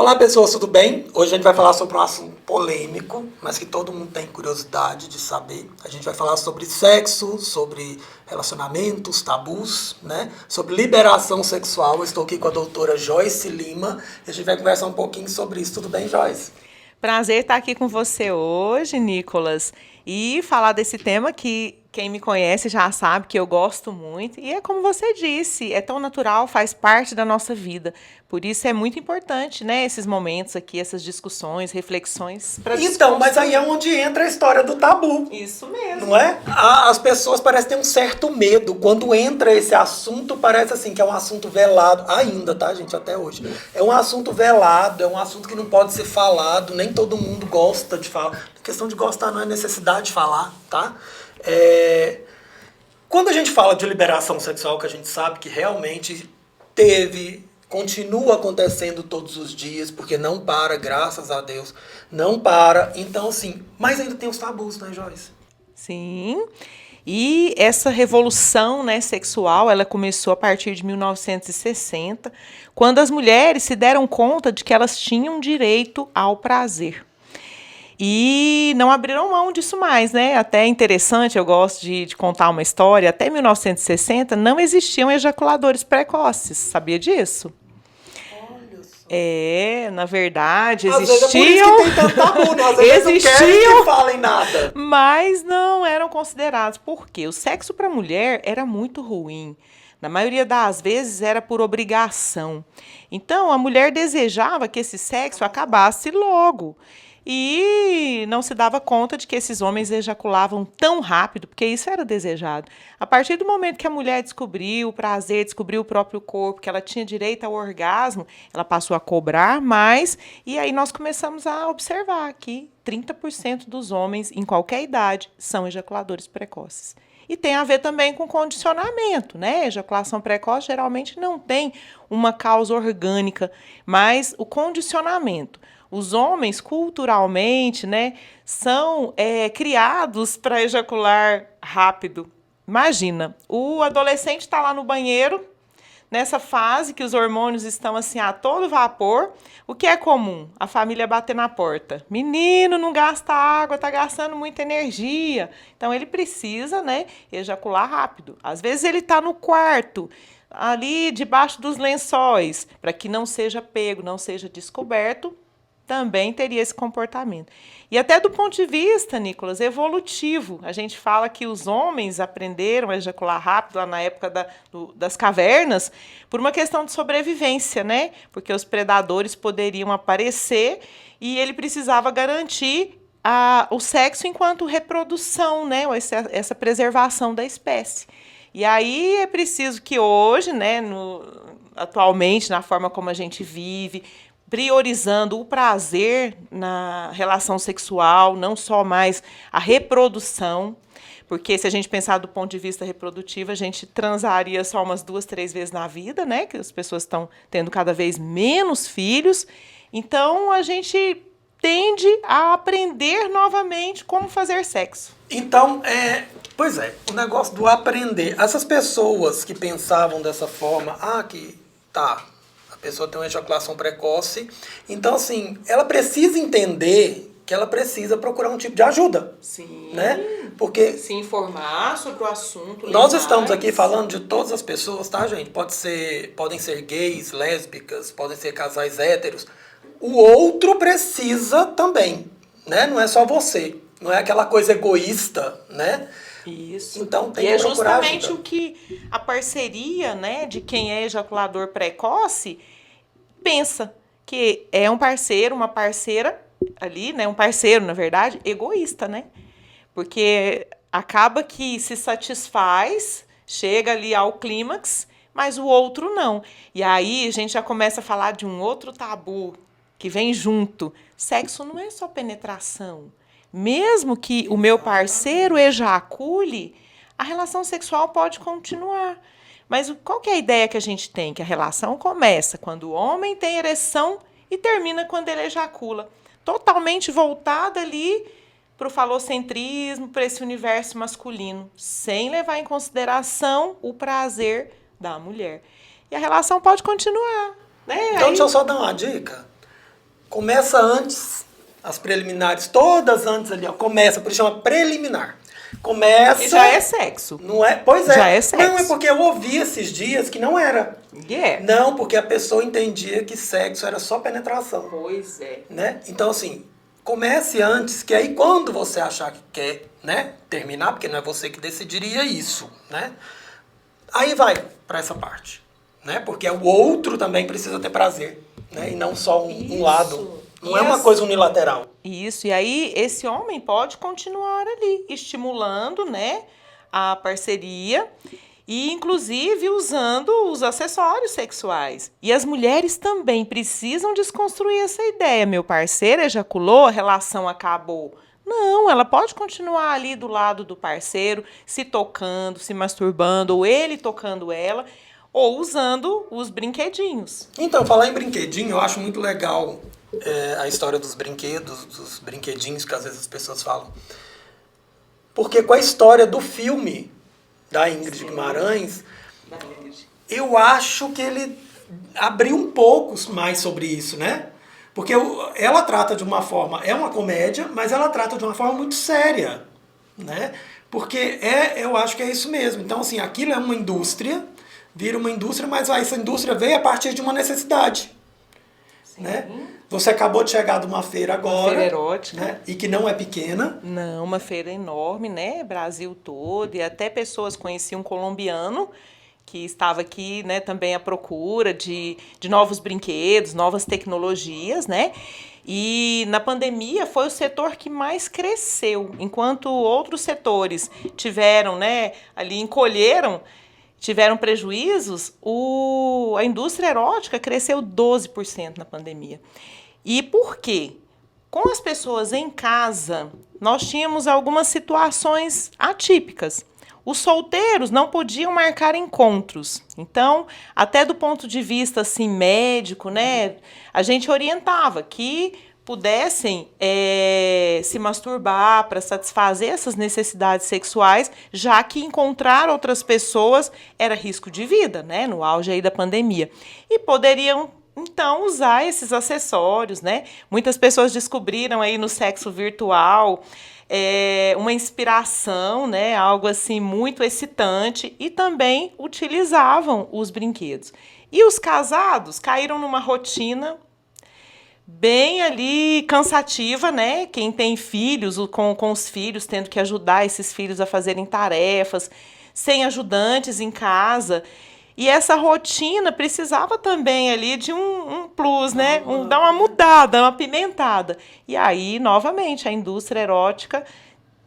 Olá pessoas, tudo bem? Hoje a gente vai falar sobre um assunto polêmico, mas que todo mundo tem curiosidade de saber. A gente vai falar sobre sexo, sobre relacionamentos, tabus, né? Sobre liberação sexual. Eu estou aqui com a doutora Joyce Lima e a gente vai conversar um pouquinho sobre isso. Tudo bem, Joyce? Prazer estar aqui com você hoje, Nicolas, e falar desse tema que quem me conhece já sabe que eu gosto muito. E é como você disse, é tão natural, faz parte da nossa vida. Por isso é muito importante, né, esses momentos aqui, essas discussões, reflexões para Então, mas aí é onde entra a história do tabu. Isso mesmo. Não é? As pessoas parecem ter um certo medo. Quando entra esse assunto, parece assim que é um assunto velado. Ainda, tá, gente? Até hoje. É um assunto velado, é um assunto que não pode ser falado. Nem todo mundo gosta de falar. A questão de gostar não é necessidade de falar, tá? Quando a gente fala de liberação sexual, que a gente sabe que realmente continua acontecendo todos os dias, porque não para, graças a Deus, não para. Então, assim, mas ainda tem os tabus, né, Joyce? Sim. E essa revolução, né, sexual, ela começou a partir de 1960, quando as mulheres se deram conta de que elas tinham direito ao prazer. E não abriram mão disso mais, né? Até é interessante, eu gosto de contar uma história. Até 1960 não existiam ejaculadores precoces, sabia disso? Olha só. Na verdade, Às vezes é por isso existiam, que tem tanto tabu, né? Às vezes eles não querem que falem nada. mas não eram considerados. Por quê? O sexo para a mulher era muito ruim. Na maioria das vezes era por obrigação. Então, a mulher desejava que esse sexo acabasse logo. E não se dava conta de que esses homens ejaculavam tão rápido, porque isso era desejado. A partir do momento que a mulher descobriu o prazer, descobriu o próprio corpo, que ela tinha direito ao orgasmo, ela passou a cobrar mais, e aí nós começamos a observar que 30% dos homens, em qualquer idade, são ejaculadores precoces. E tem a ver também com condicionamento, né? Ejaculação precoce geralmente não tem uma causa orgânica, mas o condicionamento. Os homens, culturalmente, né, são criados para ejacular rápido. Imagina, o adolescente está lá no banheiro, nessa fase que os hormônios estão assim a todo vapor. O que é comum? A família bater na porta. Menino, não gasta água, está gastando muita energia. Então ele precisa, né, ejacular rápido. Às vezes ele está no quarto, ali debaixo dos lençóis, para que não seja pego, não seja descoberto, também teria esse comportamento. E até do ponto de vista, Nicolas, evolutivo. A gente fala que os homens aprenderam a ejacular rápido lá na época das cavernas por uma questão de sobrevivência, né? Porque os predadores poderiam aparecer e ele precisava garantir o sexo enquanto reprodução, né? Essa preservação da espécie. E aí é preciso que hoje, né, atualmente, na forma como a gente vive, priorizando o prazer na relação sexual, não só mais a reprodução, porque se a gente pensar do ponto de vista reprodutivo, a gente transaria só umas 2, 3 vezes na vida, né? Que as pessoas estão tendo cada vez menos filhos. Então, a gente tende a aprender novamente como fazer sexo. Então, pois é, o negócio do aprender. Essas pessoas que pensavam dessa forma, que tá, a pessoa tem uma ejaculação precoce, então assim, ela precisa entender que ela precisa procurar um tipo de ajuda. Sim. Né? Porque se informar sobre o assunto. Nós estamos aqui falando de todas as pessoas, tá, gente? Podem ser gays, lésbicas, podem ser casais héteros. O outro precisa também, né? Não é só você. Não é aquela coisa egoísta, né? Isso. Então tem que procurar justamente ajuda. O que a parceria, né, de quem é ejaculador precoce pensa que é um parceiro, uma parceira ali, né, um parceiro, na verdade, egoísta, né? Porque acaba que se satisfaz, chega ali ao clímax, mas o outro não. E aí a gente já começa a falar de um outro tabu que vem junto. Sexo não é só penetração. Mesmo que o meu parceiro ejacule, a relação sexual pode continuar. Mas qual que é a ideia que a gente tem? Que a relação começa quando o homem tem ereção e termina quando ele ejacula. Totalmente voltada ali para o falocentrismo, para esse universo masculino, sem levar em consideração o prazer da mulher. E a relação pode continuar. Né? Então deixa eu só dar uma dica. Começa antes, as preliminares, todas antes ali, ó, começa, por isso chama preliminar. Começa... E já é sexo. Não é? Pois é. Já é sexo. Não, é porque eu ouvi esses dias que não era. Não, porque a pessoa entendia que sexo era só penetração. Pois é. Né? Então, assim, comece antes, que aí quando você achar que quer, né, terminar, porque não é você que decidiria isso, né? Aí vai para essa parte, né? Porque o outro também precisa ter prazer, né? E não só um lado. Não é uma coisa unilateral. Isso, e aí esse homem pode continuar ali, estimulando, né, a parceria e, inclusive, usando os acessórios sexuais. E as mulheres também precisam desconstruir essa ideia. Meu parceiro ejaculou, a relação acabou. Não, ela pode continuar ali do lado do parceiro, se tocando, se masturbando, ou ele tocando ela, ou usando os brinquedinhos. Então, falar em brinquedinho, eu acho muito legal a história dos brinquedos, dos brinquedinhos que às vezes as pessoas falam. Porque com a história do filme da Ingrid Guimarães, eu acho que ele abriu um pouco mais sobre isso, né? Porque ela trata de uma forma, é uma comédia, mas ela trata de uma forma muito séria, né? Porque eu acho que é isso mesmo. Então, assim, aquilo é uma indústria, vira uma indústria, mas essa indústria veio a partir de uma necessidade, né? Você acabou de chegar de uma feira agora. Uma feira erótica. Né? E que não é pequena. Não, uma feira enorme, né? Brasil todo. E até pessoas conheciam um colombiano que estava aqui, né, também à procura de novos brinquedos, novas tecnologias, né? E na pandemia foi o setor que mais cresceu, enquanto outros setores tiveram, né, ali encolheram, tiveram prejuízos, a indústria erótica cresceu 12% na pandemia. E por quê? Com as pessoas em casa, nós tínhamos algumas situações atípicas. Os solteiros não podiam marcar encontros. Então, até do ponto de vista assim, médico, né, a gente orientava que pudessem se masturbar para satisfazer essas necessidades sexuais, já que encontrar outras pessoas era risco de vida, né, no auge aí da pandemia. E poderiam, então, usar esses acessórios, né? Muitas pessoas descobriram aí no sexo virtual uma inspiração, né? Algo assim muito excitante, e também utilizavam os brinquedos. E os casados caíram numa rotina bem ali cansativa, né? Quem tem filhos, com os filhos, tendo que ajudar esses filhos a fazerem tarefas, sem ajudantes em casa. E essa rotina precisava também ali de um plus, né? Dar uma mudada, uma apimentada. E aí, novamente, a indústria erótica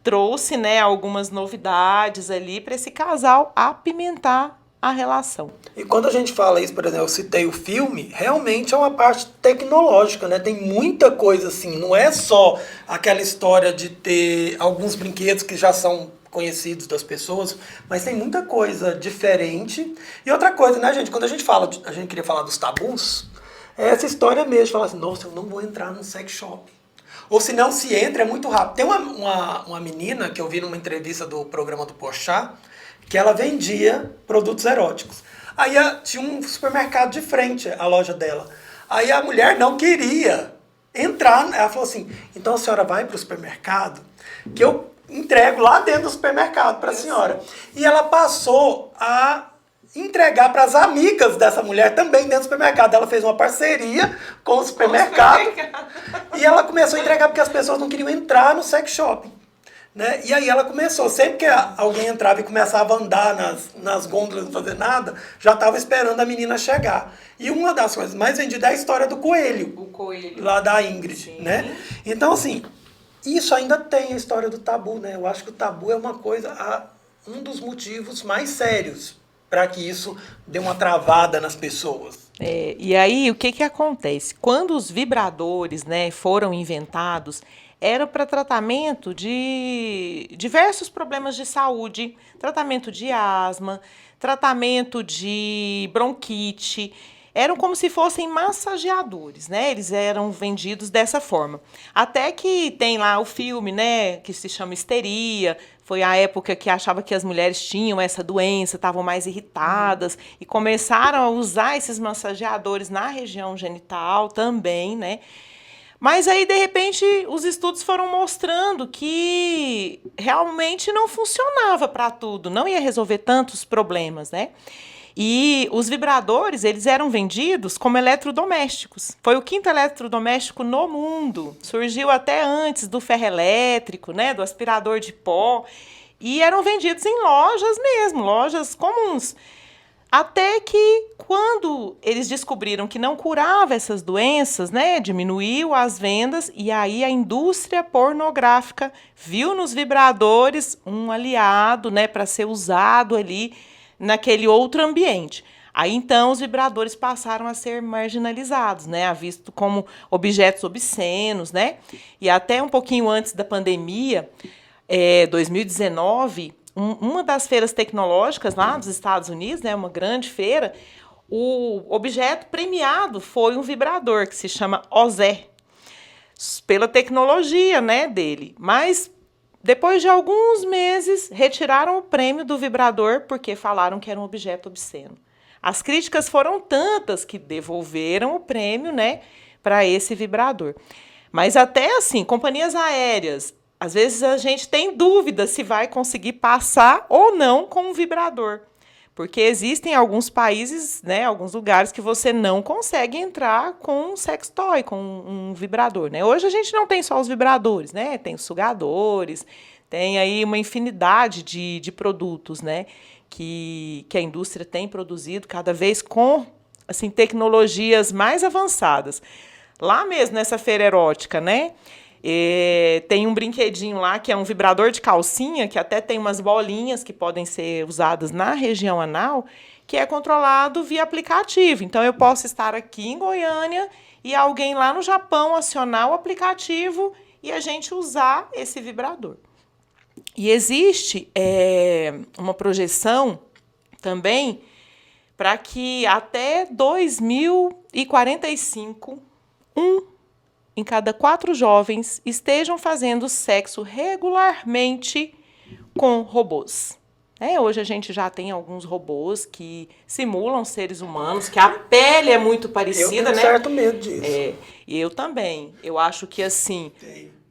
trouxe, né, algumas novidades ali para esse casal apimentar a relação. E quando a gente fala isso, por exemplo, eu citei o filme, realmente é uma parte tecnológica, né? Tem muita coisa assim, não é só aquela história de ter alguns brinquedos que já são conhecidos das pessoas, mas tem muita coisa diferente. E outra coisa, né, gente, quando a gente fala, a gente queria falar dos tabus, é essa história mesmo, de falar assim, nossa, eu não vou entrar num sex shop. Ou se não se entra, é muito rápido. Tem uma menina que eu vi numa entrevista do programa do Porchat, que ela vendia produtos eróticos. Aí tinha um supermercado de frente à loja dela. Aí a mulher não queria entrar. Ela falou assim, então a senhora vai para o supermercado, que eu entrego lá dentro do supermercado para a senhora. E ela passou a entregar para as amigas dessa mulher também dentro do supermercado. Ela fez uma parceria com o supermercado. E ela começou a entregar porque as pessoas não queriam entrar no sex shopping. Né? E aí ela começou, sempre que alguém entrava e começava a andar nas gôndolas, não fazer nada, já estava esperando a menina chegar. E uma das coisas mais vendidas é a história do coelho. O coelho. Lá da Ingrid. Né? Então, assim, isso ainda tem a história do tabu, né? Eu acho que o tabu é uma coisa, um dos motivos mais sérios para que isso dê uma travada nas pessoas. E aí, o que acontece? Quando os vibradores, né, foram inventados, era para tratamento de diversos problemas de saúde, tratamento de asma, tratamento de bronquite. Eram como se fossem massageadores, né? Eles eram vendidos dessa forma. Até que tem lá o filme, né, que se chama Histeria. Foi a época que achava que as mulheres tinham essa doença, estavam mais irritadas, e começaram a usar esses massageadores na região genital também, né? Mas aí, de repente, os estudos foram mostrando que realmente não funcionava para tudo, não ia resolver tantos problemas, né? E os vibradores, eles eram vendidos como eletrodomésticos. Foi o quinto eletrodoméstico no mundo. Surgiu até antes do ferro elétrico, né, do aspirador de pó. E eram vendidos em lojas mesmo, lojas comuns. Até que, quando eles descobriram que não curava essas doenças, né, diminuiu as vendas, e aí a indústria pornográfica viu nos vibradores um aliado, né, para ser usado ali naquele outro ambiente. Aí, então, os vibradores passaram a ser marginalizados, né, a visto como objetos obscenos, né, e até um pouquinho antes da pandemia, 2019, uma das feiras tecnológicas lá dos Estados Unidos, né, uma grande feira, o objeto premiado foi um vibrador que se chama Ozé, pela tecnologia, né, dele. Mas depois de alguns meses retiraram o prêmio do vibrador porque falaram que era um objeto obsceno. As críticas foram tantas que devolveram o prêmio, né, para esse vibrador. Mas até assim, companhias aéreas, às vezes a gente tem dúvida se vai conseguir passar ou não com um vibrador. Porque existem alguns países, né, alguns lugares que você não consegue entrar com um sex toy, com um vibrador, né? Hoje a gente não tem só os vibradores, né? Tem os sugadores, tem aí uma infinidade de produtos, né, que a indústria tem produzido cada vez com assim, tecnologias mais avançadas. Lá mesmo, nessa feira erótica, né? Tem um brinquedinho lá que é um vibrador de calcinha, que até tem umas bolinhas que podem ser usadas na região anal, que é controlado via aplicativo. Então, eu posso estar aqui em Goiânia e alguém lá no Japão acionar o aplicativo e a gente usar esse vibrador. E existe uma projeção também para que até 2045, em cada 4 jovens estejam fazendo sexo regularmente com robôs. Hoje a gente já tem alguns robôs que simulam seres humanos, que a pele é muito parecida, eu tenho né? certo medo disso. E eu também. Eu acho que assim,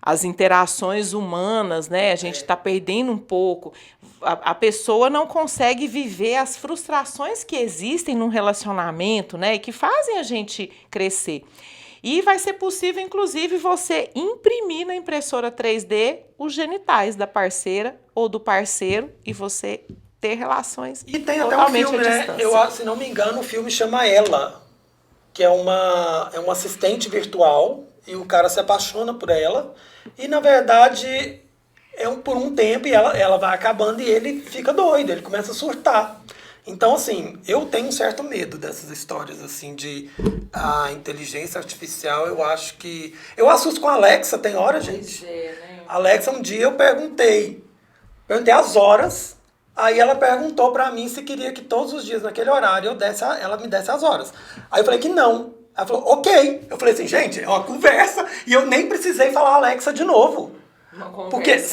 as interações humanas, né? A gente está perdendo um pouco. A pessoa não consegue viver as frustrações que existem num relacionamento, né? E que fazem a gente crescer. E vai ser possível, inclusive, você imprimir na impressora 3D os genitais da parceira ou do parceiro e você ter relações e tem totalmente até um filme, né? Se não me engano, o filme chama Ela, que é uma assistente virtual e o cara se apaixona por ela e, na verdade, por um tempo e ela vai acabando e ele fica doido, ele começa a surtar. Então, assim, eu tenho um certo medo dessas histórias, assim, de a inteligência artificial. Eu acho que... Eu assusto com a Alexa, tem hora, gente. Né? Alexa, um dia eu perguntei as horas, aí ela perguntou pra mim se queria que todos os dias, naquele horário, ela me desse as horas. Aí eu falei que não. Ela falou, ok. Eu falei assim, gente, é uma conversa, e eu nem precisei falar Alexa de novo. Porque né?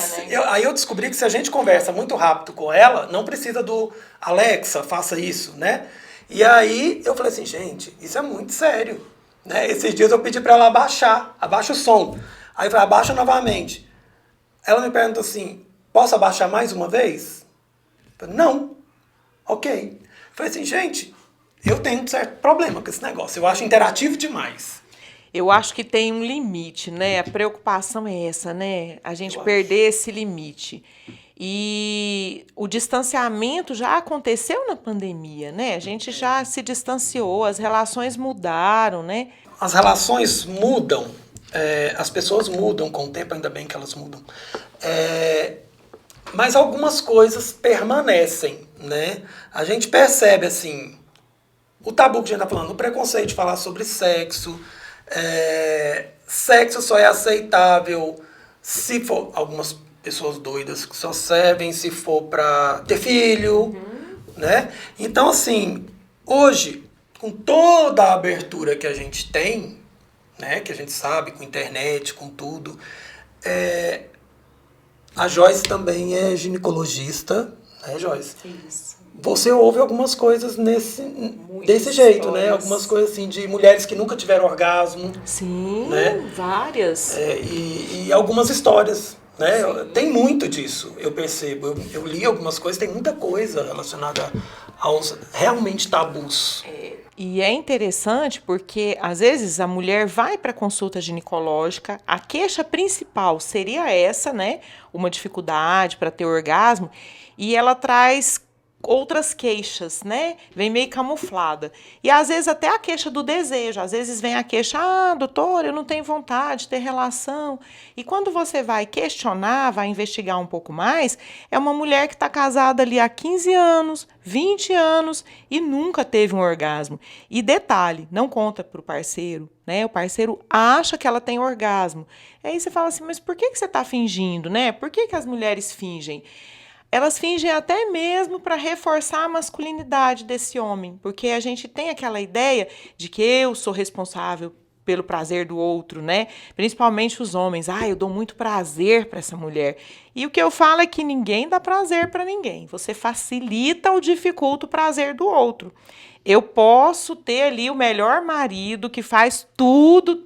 Aí eu descobri que se a gente conversa muito rápido com ela, não precisa do Alexa, faça isso, né? E aí eu falei assim, gente, isso é muito sério. Né? Esses dias eu pedi para ela abaixa o som. Aí eu falei, abaixa novamente. Ela me perguntou assim, posso abaixar mais uma vez? Eu falei, não. Ok. Eu falei assim, gente, eu tenho um certo problema com esse negócio. Eu acho interativo demais. Eu acho que tem um limite, né? A preocupação é essa, né? A gente perder esse limite. E o distanciamento já aconteceu na pandemia, né? A gente já se distanciou, as relações mudaram, né? As relações mudam, as pessoas mudam com o tempo, ainda bem que elas mudam. Mas algumas coisas permanecem, né? A gente percebe, assim, o tabu que a gente está falando, o preconceito de falar sobre sexo. Sexo só é aceitável se for algumas pessoas doidas que só servem se for para ter filho, né? Então, assim, hoje, com toda a abertura que a gente tem, né, que a gente sabe, com internet, com tudo, a Joyce também é ginecologista, né, Joyce? Isso. Você ouve algumas coisas desse jeito, né? Algumas coisas assim de mulheres que nunca tiveram orgasmo. Sim, né? várias. E algumas histórias, né? Tem muito disso, eu percebo. Eu li algumas coisas, tem muita coisa relacionada aos realmente tabus. E é interessante porque, às vezes, a mulher vai para a consulta ginecológica, a queixa principal seria essa, né? Uma dificuldade para ter orgasmo, e ela traz outras queixas, né? Vem meio camuflada. E às vezes até a queixa do desejo. Às vezes vem a queixa, doutor, eu não tenho vontade de ter relação. E quando você vai questionar, vai investigar um pouco mais, é uma mulher que está casada ali há 15 anos, 20 anos e nunca teve um orgasmo. E detalhe, não conta para o parceiro, né? O parceiro acha que ela tem orgasmo. Aí você fala assim, mas por que você está fingindo, né? Por que as mulheres fingem? Elas fingem até mesmo para reforçar a masculinidade desse homem, porque a gente tem aquela ideia de que eu sou responsável pelo prazer do outro, né? Principalmente os homens. Eu dou muito prazer para essa mulher. E o que eu falo é que ninguém dá prazer para ninguém. Você facilita ou dificulta o prazer do outro. Eu posso ter ali o melhor marido que faz tudo,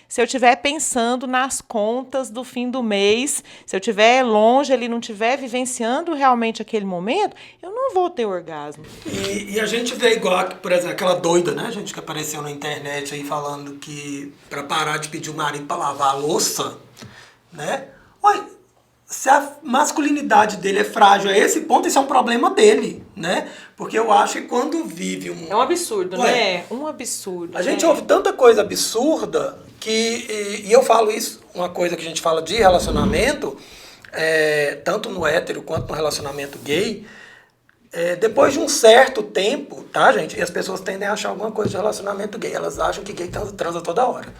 se eu estiver pensando nas contas do fim do mês, se eu estiver longe, ele não estiver vivenciando realmente aquele momento, eu não vou ter orgasmo. E a gente vê igual, por exemplo, aquela doida, né, gente, que apareceu na internet aí falando que para parar de pedir o marido para lavar a louça, né? Olha, se a masculinidade dele é frágil a esse ponto, isso é um problema dele, né? Porque eu acho que quando vive um... É um absurdo, né? Um absurdo. A gente ouve tanta coisa absurda que... E eu falo isso, uma coisa que a gente fala de relacionamento, tanto no hétero quanto no relacionamento gay, depois de um certo tempo, tá, gente? E as pessoas tendem a achar alguma coisa de relacionamento gay. Elas acham que gay transa toda hora.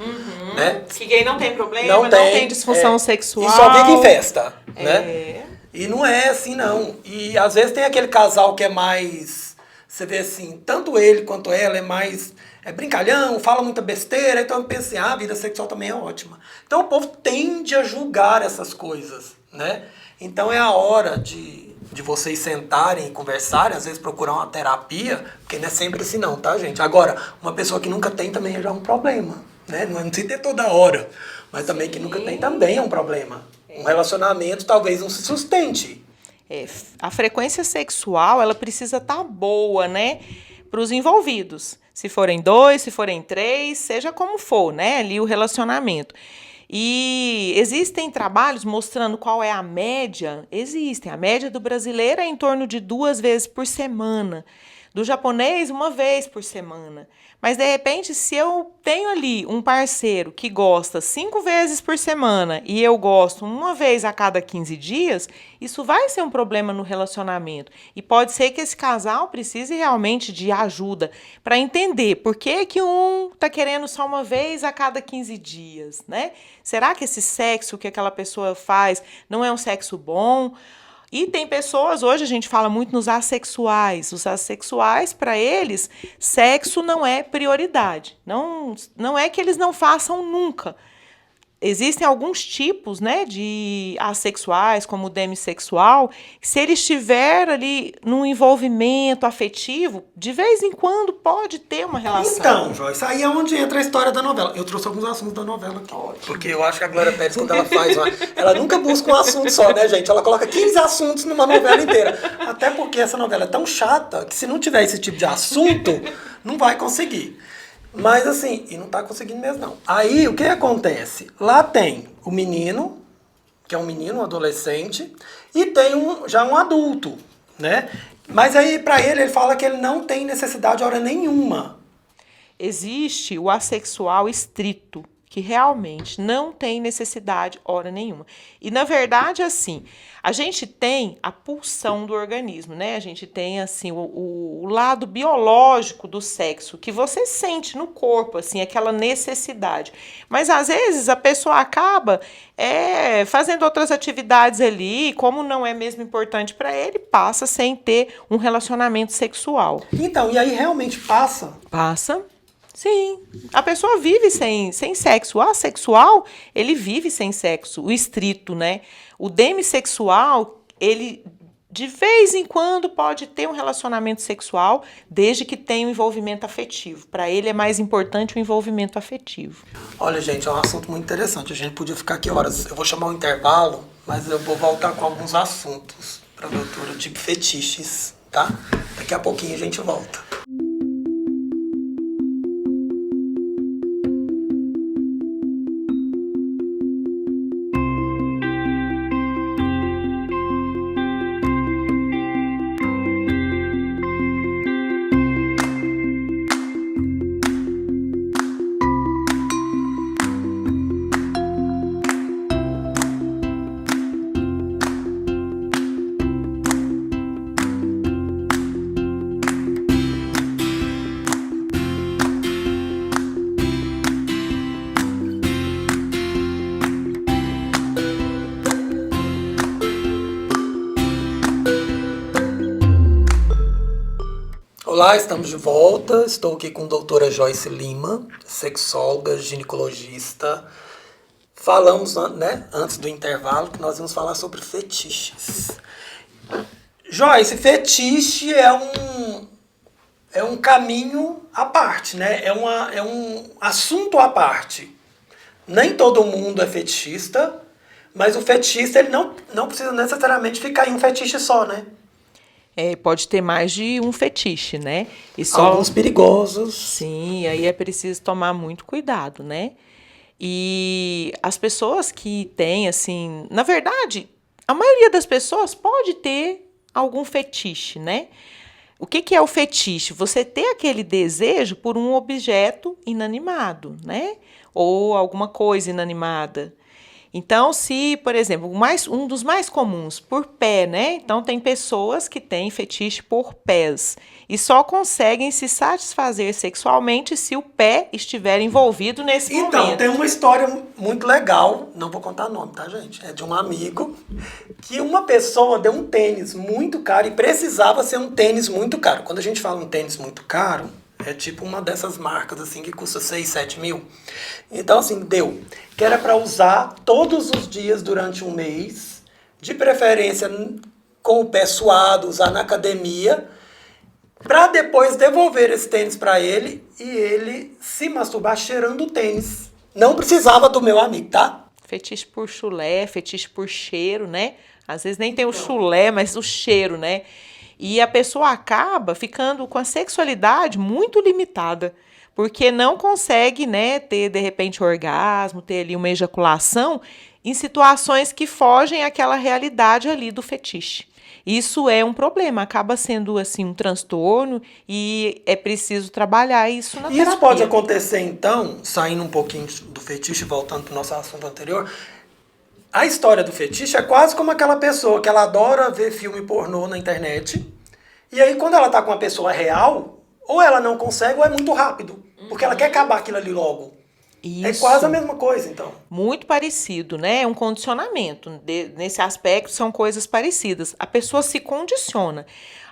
Né? Que gay não tem problema, não tem disfunção sexual. E só vive em festa, né? E não é assim, não. E às vezes tem aquele casal que é mais... Você vê assim, tanto ele quanto ela é mais... É brincalhão, fala muita besteira, então eu penso assim, a vida sexual também é ótima. Então o povo tende a julgar essas coisas, né? Então é a hora de vocês sentarem e conversarem, às vezes procurar uma terapia, porque não é sempre assim não, tá, gente? Agora, uma pessoa que nunca tem também já é um problema, né? Não precisa ter toda hora, mas também que nunca tem também é um problema. Um relacionamento talvez não se sustente. A frequência sexual, ela precisa estar boa, né? Para os envolvidos. Se forem 2, se forem 3, seja como for, né? Ali o relacionamento. E existem trabalhos mostrando qual é a média. Existem. A média do brasileiro é em torno de 2 vezes por semana. Do japonês, 1 vez por semana. Mas, de repente, se eu tenho ali um parceiro que gosta 5 vezes por semana e eu gosto 1 vez a cada 15 dias, isso vai ser um problema no relacionamento. E pode ser que esse casal precise realmente de ajuda para entender por que um está querendo só 1 vez a cada 15 dias, né? Será que esse sexo que aquela pessoa faz não é um sexo bom? E tem pessoas, hoje a gente fala muito nos assexuais. Os assexuais, para eles, sexo não é prioridade. Não é que eles não façam nunca. Existem alguns tipos, né, de assexuais, como o demissexual, que se ele estiver ali num envolvimento afetivo, de vez em quando pode ter uma relação. Então, Joyce, aí é onde entra a história da novela. Eu trouxe alguns assuntos da novela aqui. Ótimo. Porque eu acho que a Glória Pérez, quando ela faz ela nunca busca um assunto só, né, gente? Ela coloca 15 assuntos numa novela inteira. Até porque essa novela é tão chata que se não tiver esse tipo de assunto, não vai conseguir. Mas assim, e não tá conseguindo mesmo não. Aí, o que acontece? Lá tem o menino, que é um menino, um adolescente, e tem já um adulto, né? Mas aí, pra ele fala que ele não tem necessidade hora nenhuma. Existe o assexual estrito, que realmente não tem necessidade hora nenhuma. E, na verdade, assim, a gente tem a pulsão do organismo, né? A gente tem, assim, o lado biológico do sexo, que você sente no corpo, assim, aquela necessidade. Mas, às vezes, a pessoa acaba fazendo outras atividades ali, como não é mesmo importante para ele, passa sem ter um relacionamento sexual. Então, e aí realmente passa? Passa. Sim, a pessoa vive sem sexo. O assexual, ele vive sem sexo, o estrito, né? O demissexual, ele de vez em quando pode ter um relacionamento sexual, desde que tenha um envolvimento afetivo. Para ele é mais importante o envolvimento afetivo. Olha, gente, é um assunto muito interessante. A gente podia ficar aqui horas. Eu vou chamar um intervalo, mas eu vou voltar com alguns assuntos para a doutora, tipo fetiches, tá? Daqui a pouquinho a gente volta. Olá, estamos de volta. Estou aqui com a doutora Joyce Lima, sexóloga, ginecologista. Falamos, né, antes do intervalo, que nós íamos falar sobre fetiches. Joyce, fetiche é um caminho à parte, né? É um assunto à parte. Nem todo mundo é fetichista, mas o fetichista ele não precisa necessariamente ficar em um fetiche só, né? Pode ter mais de um fetiche, né? E Alguns perigosos. Sim, aí é preciso tomar muito cuidado, né? E as pessoas que têm, assim... Na verdade, a maioria das pessoas pode ter algum fetiche, né? O que é o fetiche? Você ter aquele desejo por um objeto inanimado, né? Ou alguma coisa inanimada. Então, se, por exemplo, um dos mais comuns, por pé, né? Então, tem pessoas que têm fetiche por pés e só conseguem se satisfazer sexualmente se o pé estiver envolvido nesse momento. Então, tem uma história muito legal, não vou contar nome, tá, gente? É de um amigo que uma pessoa deu um tênis muito caro e precisava ser um tênis muito caro. Quando a gente fala um tênis muito caro, é tipo uma dessas marcas, assim, que custa 6, 7 mil. Então, assim, deu. Que era para usar todos os dias durante um mês, de preferência com o pé suado, usar na academia, para depois devolver esse tênis para ele e ele se masturbar cheirando o tênis. Não precisava do meu amigo, tá? Fetiche por chulé, fetiche por cheiro, né? Às vezes nem tem o chulé, mas o cheiro, né? E a pessoa acaba ficando com a sexualidade muito limitada, porque não consegue, né, ter, de repente, orgasmo, ter ali uma ejaculação em situações que fogem àquela realidade ali do fetiche. Isso é um problema, acaba sendo assim um transtorno e é preciso trabalhar isso na terapia. Isso pode acontecer, então, saindo um pouquinho do fetiche, voltando para o nosso assunto anterior. A história do fetiche é quase como aquela pessoa que ela adora ver filme pornô na internet. E aí, quando ela tá com uma pessoa real, ou ela não consegue ou é muito rápido. Porque ela quer acabar aquilo ali logo. Isso. É quase a mesma coisa, então. Muito parecido, né? É um condicionamento. Nesse aspecto, são coisas parecidas. A pessoa se condiciona.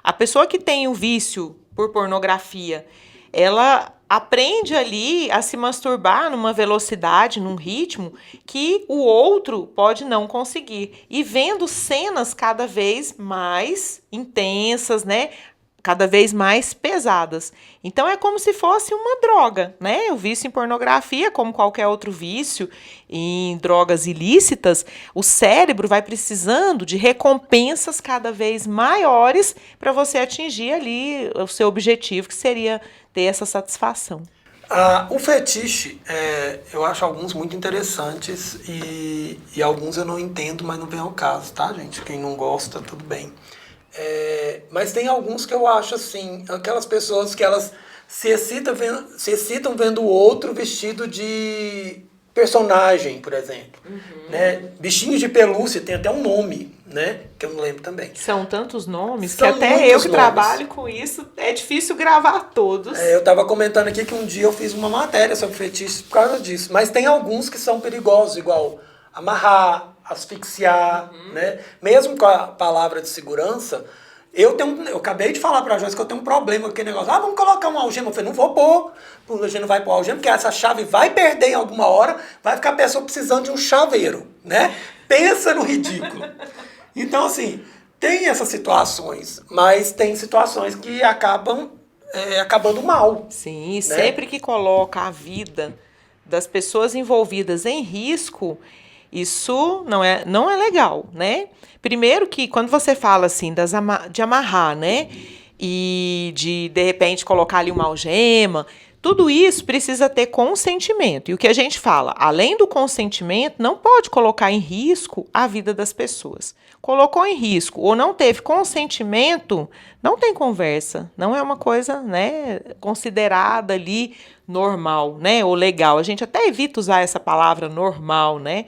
A pessoa que tem o vício por pornografia, ela aprende ali a se masturbar numa velocidade, num ritmo que o outro pode não conseguir. E vendo cenas cada vez mais intensas, né? Cada vez mais pesadas. Então é como se fosse uma droga, né? O vício em pornografia, como qualquer outro vício em drogas ilícitas, o cérebro vai precisando de recompensas cada vez maiores para você atingir ali o seu objetivo, que seria ter essa satisfação. O fetiche, eu acho alguns muito interessantes e alguns eu não entendo, mas não vem ao caso, tá, gente? Quem não gosta, tudo bem. Mas tem alguns que eu acho assim, aquelas pessoas que elas se excitam vendo o outro vestido de personagem, por exemplo. Né? Bichinhos de pelúcia, tem até um nome, né? Que eu não lembro também. São tantos nomes que até eu que trabalho com isso, é difícil gravar todos. Eu estava comentando aqui que um dia eu fiz uma matéria sobre fetiches por causa disso. Mas tem alguns que são perigosos, igual amarrar, asfixiar, né? Mesmo com a palavra de segurança, eu acabei de falar para a Joyce que eu tenho um problema com aquele negócio. Vamos colocar uma algema. Eu falei, não vou pôr. A gente não vai pôr algema, porque essa chave vai perder em alguma hora, vai ficar a pessoa precisando de um chaveiro, né? Pensa no ridículo. Então, assim, Tem essas situações, mas tem situações que acabam acabando mal. Sim, e né? sempre que coloca a vida das pessoas envolvidas em risco, isso não é legal, né? Primeiro que quando você fala assim de amarrar, né? E de repente colocar ali uma algema, tudo isso precisa ter consentimento. E o que a gente fala, além do consentimento, não pode colocar em risco a vida das pessoas. Colocou em risco ou não teve consentimento, não tem conversa. Não é uma coisa, né, considerada ali normal, né, ou legal. A gente até evita usar essa palavra normal, né?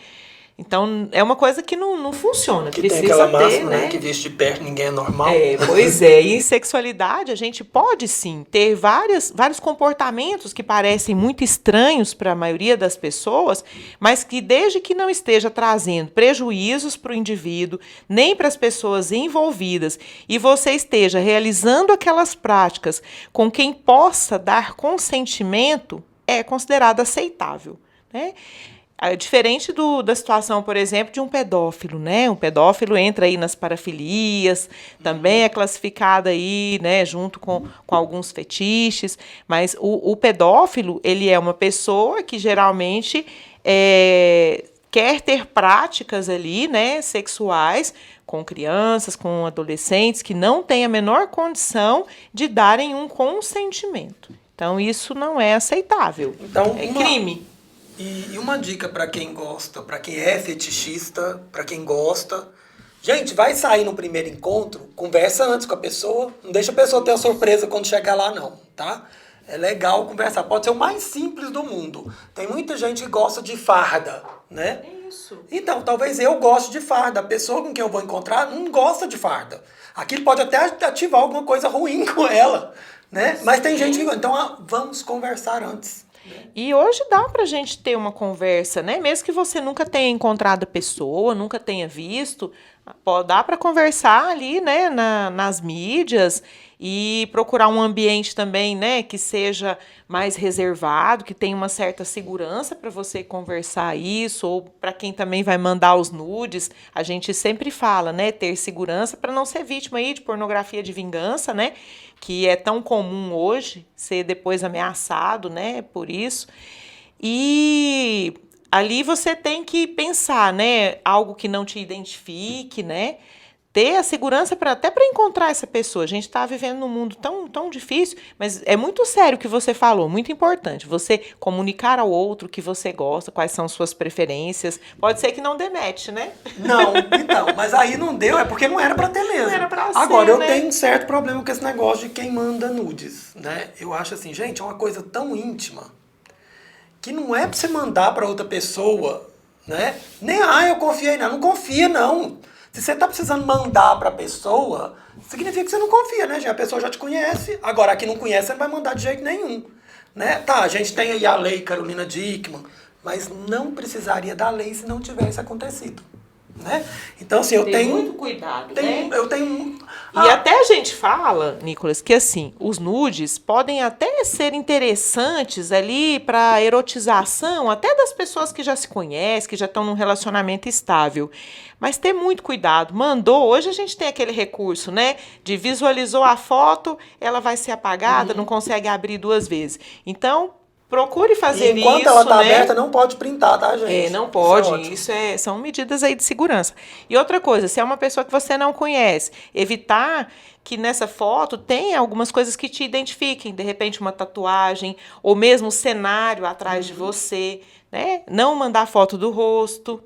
Então, é uma coisa que não funciona. Que precisa tem aquela ter, máxima, né? Que visto de perto ninguém é normal. Pois é. E em sexualidade, a gente pode sim ter vários comportamentos que parecem muito estranhos para a maioria das pessoas, mas que desde que não esteja trazendo prejuízos para o indivíduo, nem para as pessoas envolvidas, e você esteja realizando aquelas práticas com quem possa dar consentimento, é considerado aceitável, né? Diferente da situação, por exemplo, de um pedófilo, né? Um pedófilo entra aí nas parafilias, também é classificado aí, né, junto com alguns fetiches, mas o pedófilo, ele é uma pessoa que geralmente quer ter práticas ali, né, sexuais com crianças, com adolescentes, que não têm a menor condição de darem um consentimento. Então, isso não é aceitável. Então, é crime. E uma dica para quem gosta, para quem é fetichista, para quem gosta. Gente, vai sair no primeiro encontro, conversa antes com a pessoa. Não deixa a pessoa ter a surpresa quando chegar lá, não, tá? É legal conversar. Pode ser o mais simples do mundo. Tem muita gente que gosta de farda, né? Isso. Então, talvez eu goste de farda. A pessoa com quem eu vou encontrar não gosta de farda. Aquilo pode até ativar alguma coisa ruim com ela, né? Sim. Mas tem gente que... Então, vamos conversar antes. E hoje dá pra gente ter uma conversa, né? Mesmo que você nunca tenha encontrado a pessoa, nunca tenha visto, dá para conversar ali, né, nas mídias e procurar um ambiente também, né, que seja mais reservado, que tenha uma certa segurança para você conversar isso, ou para quem também vai mandar os nudes, a gente sempre fala, né, ter segurança para não ser vítima aí de pornografia de vingança, né, que é tão comum hoje, ser depois ameaçado, né, por isso. E ali você tem que pensar, né, algo que não te identifique, né, ter a segurança até para encontrar essa pessoa. A gente está vivendo num mundo tão difícil, mas é muito sério o que você falou, muito importante. Você comunicar ao outro o que você gosta, quais são suas preferências. Pode ser que não dê match, né? Não, então, mas aí não deu, é porque não era para ter mesmo. Não era pra ser, Agora, eu né? tenho um certo problema com esse negócio de quem manda nudes, né? Eu acho assim, gente, é uma coisa tão íntima que não é pra você mandar para outra pessoa, né? Nem, eu confiei, não confia, não. Se você tá precisando mandar pra pessoa, significa que você não confia, né? A pessoa já te conhece. Agora, a que não conhece, você não vai mandar de jeito nenhum. Né? Tá, a gente tem aí a lei Carolina Dickmann, mas não precisaria da lei se não tivesse acontecido. Né? Então, assim, eu tenho muito cuidado, né? Eu tenho... E até a gente fala, Nicolas, que assim, os nudes podem até ser interessantes ali para erotização, até das pessoas que já se conhecem, que já estão num relacionamento estável. Mas ter muito cuidado. Mandou, hoje a gente tem aquele recurso, né? De visualizou a foto, ela vai ser apagada, não consegue abrir duas vezes. Então, procure fazer isso. Enquanto ela está né? aberta, não pode printar, tá, gente? Não pode. São medidas aí de segurança. E outra coisa, se é uma pessoa que você não conhece, evitar que nessa foto tenha algumas coisas que te identifiquem. De repente, uma tatuagem, ou mesmo o cenário atrás de você. Né? Não mandar foto do rosto.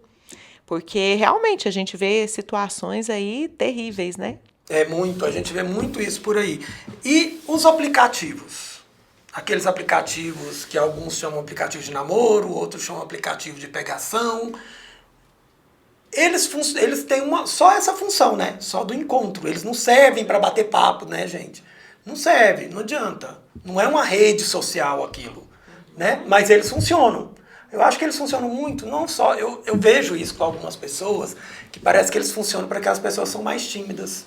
Porque realmente a gente vê situações aí terríveis, né? A gente vê muito isso por aí. E os aplicativos? Aqueles aplicativos que alguns chamam aplicativo de namoro, outros chamam aplicativo de pegação. Eles têm só essa função, né? Só do encontro. Eles não servem para bater papo, né, gente? Não serve, não adianta. Não é uma rede social aquilo, né? Mas eles funcionam. Eu acho que eles funcionam muito, não só... Eu vejo isso com algumas pessoas, que parece que eles funcionam para que as pessoas são mais tímidas.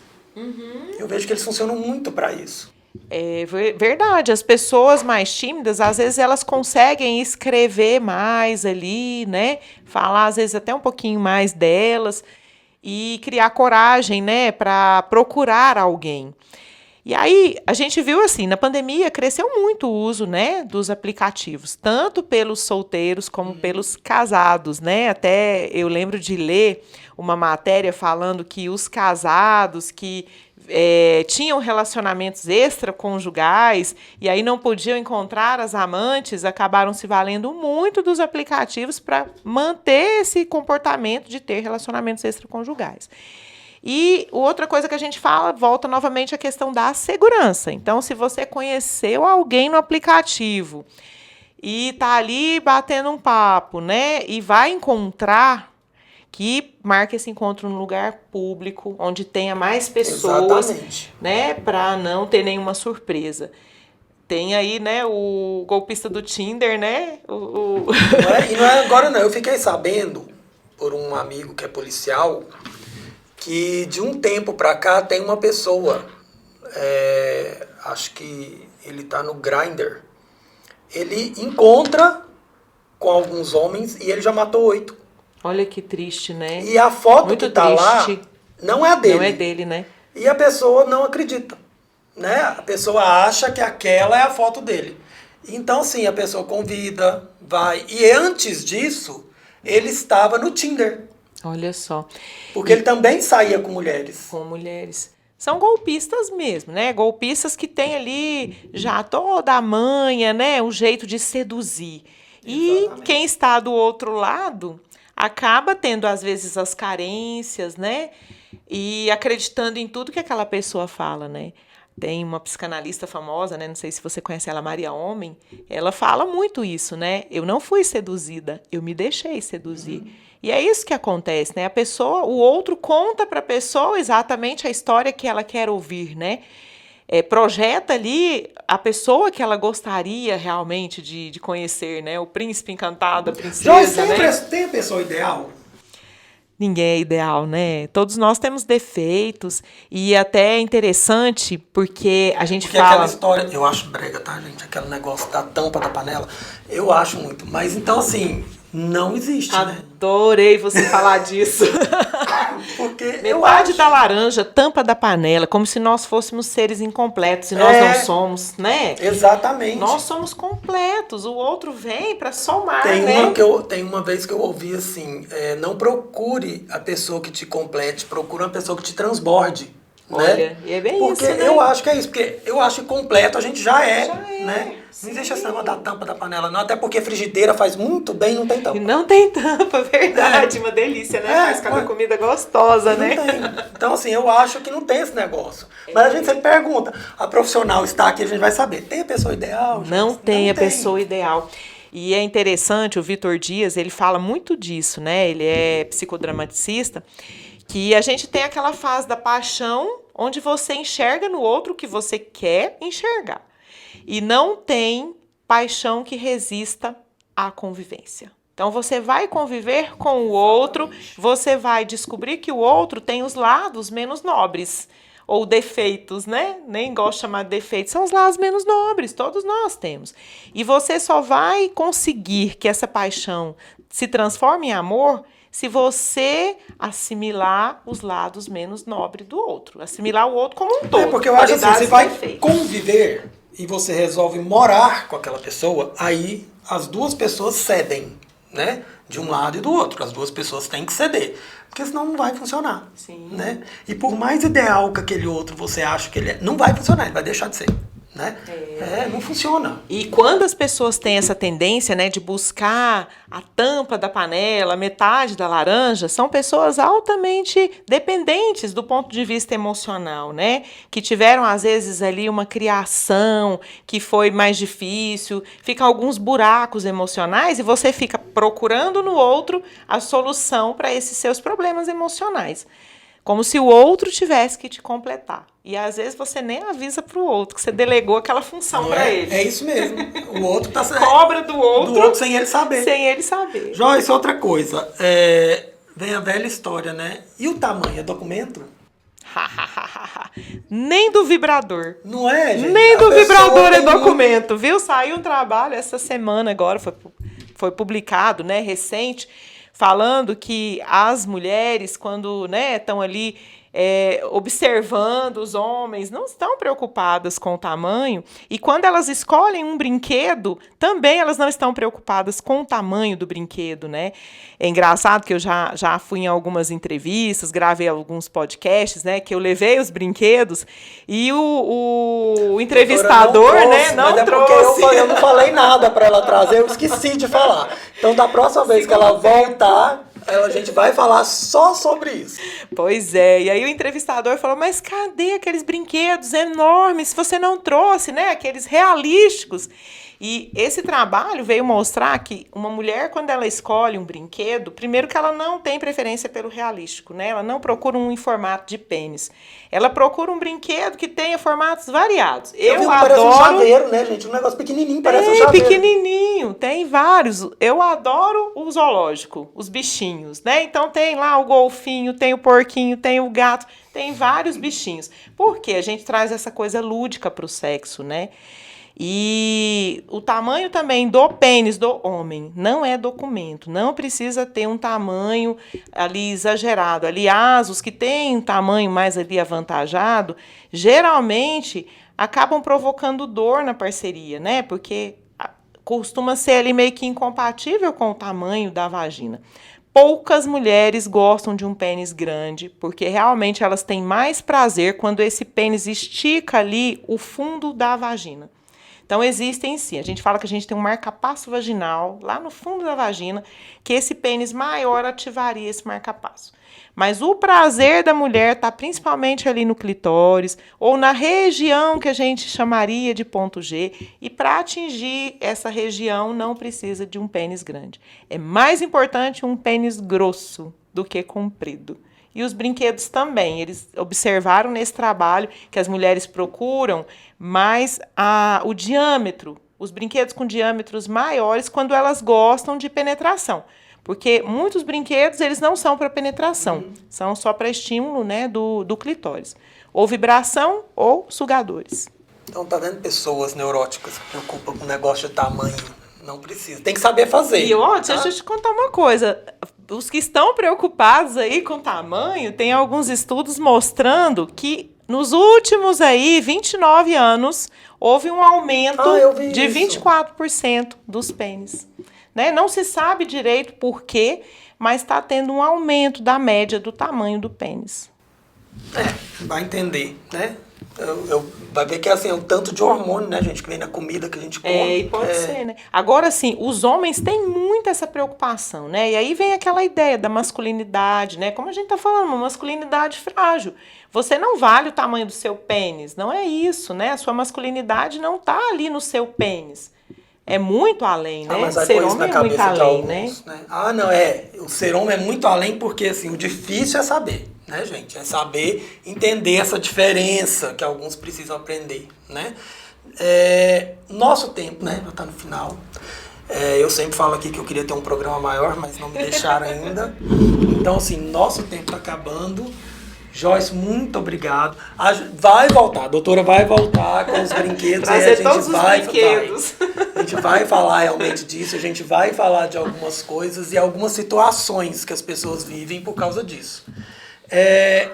Eu vejo que eles funcionam muito para isso. É verdade, as pessoas mais tímidas, às vezes elas conseguem escrever mais ali, né? Falar às vezes até um pouquinho mais delas. e criar coragem, né, para procurar alguém. E aí, a gente viu assim, na pandemia cresceu muito o uso, né, dos aplicativos, tanto pelos solteiros como pelos casados, né? Até eu lembro de ler uma matéria falando que os casados que tinham relacionamentos extraconjugais e aí não podiam encontrar as amantes, acabaram se valendo muito dos aplicativos para manter esse comportamento de ter relacionamentos extraconjugais. E outra coisa que a gente fala, volta novamente à questão da segurança. Então, se você conheceu alguém no aplicativo e está ali batendo um papo, né, e vai encontrar, que marque esse encontro num lugar público, onde tenha mais pessoas, Exatamente. né, para não ter nenhuma surpresa. Tem aí, né, o golpista do Tinder, né? E não é agora não. Eu fiquei sabendo por um amigo que é policial que de um tempo pra cá tem uma pessoa, acho que ele tá no Grindr, ele encontra com alguns homens e ele já matou 8. Olha que triste, né? E a foto muito que tá triste. lá não é a dele. Não é dele, né? E a pessoa não acredita, né? A pessoa acha que aquela é a foto dele. Então, sim, a pessoa convida, vai. E antes disso, ele estava no Tinder. Olha só. Porque ele também saía com mulheres. Com mulheres. São golpistas mesmo, né? Golpistas que têm ali já toda a manha, né? Um jeito de seduzir. Exatamente. E quem está do outro lado acaba tendo, às vezes, as carências, né? E acreditando em tudo que aquela pessoa fala, né? Tem uma psicanalista famosa, né? Não sei se você conhece ela, Maria Homem. Ela fala muito isso, né? Eu não fui seduzida, eu me deixei seduzir. E é isso que acontece, né? A pessoa, o outro conta para a pessoa exatamente a história que ela quer ouvir, né? Projeta ali a pessoa que ela gostaria realmente de conhecer, né? O príncipe encantado, a princesa, Joyce, sempre né? tem a pessoa ideal? Ninguém é ideal, né? Todos nós temos defeitos e até é interessante porque a gente Porque fala... aquela história, eu acho brega, tá, gente? Aquele negócio da tampa da panela, eu acho muito. Mas então, assim, não existe, né? Adorei você falar disso. Porque eu Metade acho... da laranja, tampa da panela, como se nós fôssemos seres incompletos, e nós não somos, né? Exatamente. Nós somos completos, o outro vem para somar, Tem né? tem uma vez que eu ouvi assim, não procure a pessoa que te complete, procure uma pessoa que te transborde. Olha, né? e é bem porque isso, né? eu acho que é isso, porque eu acho que completo a gente já é, né? Sim. Não existe esse negócio da tampa da panela, não, até porque frigideira faz muito bem, não tem tampa. E não tem tampa, verdade, uma delícia, né? Faz cada comida gostosa, Não né? tem. Então, assim, eu acho que não tem esse negócio. Mas a gente sempre pergunta, a profissional está aqui, a gente vai saber, tem a pessoa ideal? Não tem a pessoa ideal. E é interessante, o Vitor Dias, ele fala muito disso, né? Ele é psicodramaticista, que a gente tem aquela fase da paixão, onde você enxerga no outro o que você quer enxergar. E não tem paixão que resista à convivência. Então, você vai conviver com o outro, você vai descobrir que o outro tem os lados menos nobres, ou defeitos, né? Nem gosto de chamar de defeitos, são os lados menos nobres, todos nós temos. E você só vai conseguir que essa paixão se transforme em amor se você assimilar os lados menos nobres do outro. Assimilar o outro como um todo. Porque eu acho assim, você vai conviver e você resolve morar com aquela pessoa, aí as duas pessoas cedem, né? De um lado e do outro. As duas pessoas têm que ceder. Porque senão não vai funcionar. Sim. Né? E por mais ideal que aquele outro você acha que ele é, não vai funcionar, ele vai deixar de ser. Né? Não funciona. E quando as pessoas têm essa tendência, né, de buscar a tampa da panela, metade da laranja, são pessoas altamente dependentes do ponto de vista emocional, né? Que tiveram, às vezes, ali uma criação que foi mais difícil, ficam alguns buracos emocionais e você fica procurando no outro a solução para esses seus problemas emocionais. Como se o outro tivesse que te completar. E às vezes você nem avisa para o outro que você delegou aquela função para ele. É isso mesmo. O outro tá cobra do outro sem ele saber. Sem ele saber. Joyce, outra coisa. Vem a velha história, né? E o tamanho é documento? Nem do vibrador. Não é, gente? Nem do vibrador é documento, viu? Saiu um trabalho essa semana agora, foi publicado, né, recente. falando que as mulheres, quando, né, estão ali observando os homens, não estão preocupadas com o tamanho, e quando elas escolhem um brinquedo, também elas não estão preocupadas com o tamanho do brinquedo, né? É engraçado que eu já fui em algumas entrevistas, gravei alguns podcasts, né, que eu levei os brinquedos, e o entrevistador, não trouxe. Eu não falei nada para ela trazer, eu esqueci de falar. Então, da próxima vez que ela voltar, a gente vai falar só sobre isso. Pois é, e aí o entrevistador falou, mas cadê aqueles brinquedos enormes, se você não trouxe, né, aqueles realísticos? E esse trabalho veio mostrar que uma mulher, quando ela escolhe um brinquedo, primeiro que ela não tem preferência pelo realístico, né? Ela não procura um em formato de pênis. Ela procura um brinquedo que tenha formatos variados. Eu adoro... Parece um chaveiro, né, gente? Um negócio pequenininho, parece um chaveiro. Pequenininho, tem vários. Eu adoro o zoológico, os bichinhos, né? Então tem lá o golfinho, tem o porquinho, tem o gato, tem vários bichinhos. Porque a gente traz essa coisa lúdica para o sexo, né? E o tamanho também do pênis do homem não é documento, não precisa ter um tamanho ali exagerado. Aliás, os que têm um tamanho mais ali avantajado, geralmente acabam provocando dor na parceria, né? Porque costuma ser ali meio que incompatível com o tamanho da vagina. Poucas mulheres gostam de um pênis grande, porque realmente elas têm mais prazer quando esse pênis estica ali o fundo da vagina. Então, existem sim. A gente fala que a gente tem um marca-passo vaginal lá no fundo da vagina, que esse pênis maior ativaria esse marca-passo. Mas o prazer da mulher está principalmente ali no clitóris ou na região que a gente chamaria de ponto G. E para atingir essa região não precisa de um pênis grande. É mais importante um pênis grosso do que comprido. E os brinquedos também, eles observaram nesse trabalho que as mulheres procuram mais o diâmetro, os brinquedos com diâmetros maiores quando elas gostam de penetração. Porque muitos brinquedos, eles não são para penetração, são só para estímulo, né, do clitóris. Ou vibração ou sugadores. Então, tá vendo pessoas neuróticas que se preocupam com o negócio de tamanho? Não precisa, tem que saber fazer. E, deixa eu te contar uma coisa. Os que estão preocupados aí com o tamanho, tem alguns estudos mostrando que nos últimos aí 29 anos houve um aumento de 24% dos pênis. Né? Não se sabe direito por quê, mas está tendo um aumento da média do tamanho do pênis. Vai entender, né? Vai ver que é assim, um tanto de hormônio, né, gente, que vem na comida que a gente come. E pode ser, né? Agora, assim, os homens têm muito essa preocupação, né? E aí vem aquela ideia da masculinidade, né? Como a gente tá falando, uma masculinidade frágil. Você não vale o tamanho do seu pênis, não é isso, né? A sua masculinidade não tá ali no seu pênis. É muito além, né? Mas ser homem é muito além, alguns, né? Não, o ser homem é muito além porque, assim, o difícil é saber, né, gente? É saber entender essa diferença que alguns precisam aprender, né? Nosso tempo, né? Já tá no final. Eu sempre falo aqui que eu queria ter um programa maior, mas não me deixaram ainda. Então, assim, nosso tempo tá acabando. Joyce, muito obrigado. Vai voltar, a doutora vai voltar com os brinquedos. Trazer todos os brinquedos. A gente vai falar realmente disso, a gente vai falar de algumas coisas e algumas situações que as pessoas vivem por causa disso.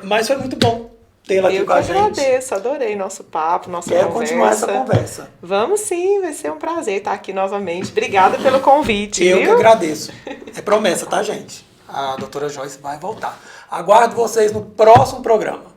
Mas foi muito bom tê-la aqui com a gente. Eu agradeço, adorei nosso papo, nossa conversa. Quero continuar essa conversa. Vamos sim, vai ser um prazer estar aqui novamente. Obrigada pelo convite. Eu que agradeço. É promessa, tá, gente? A doutora Joyce vai voltar. Aguardo vocês no próximo programa.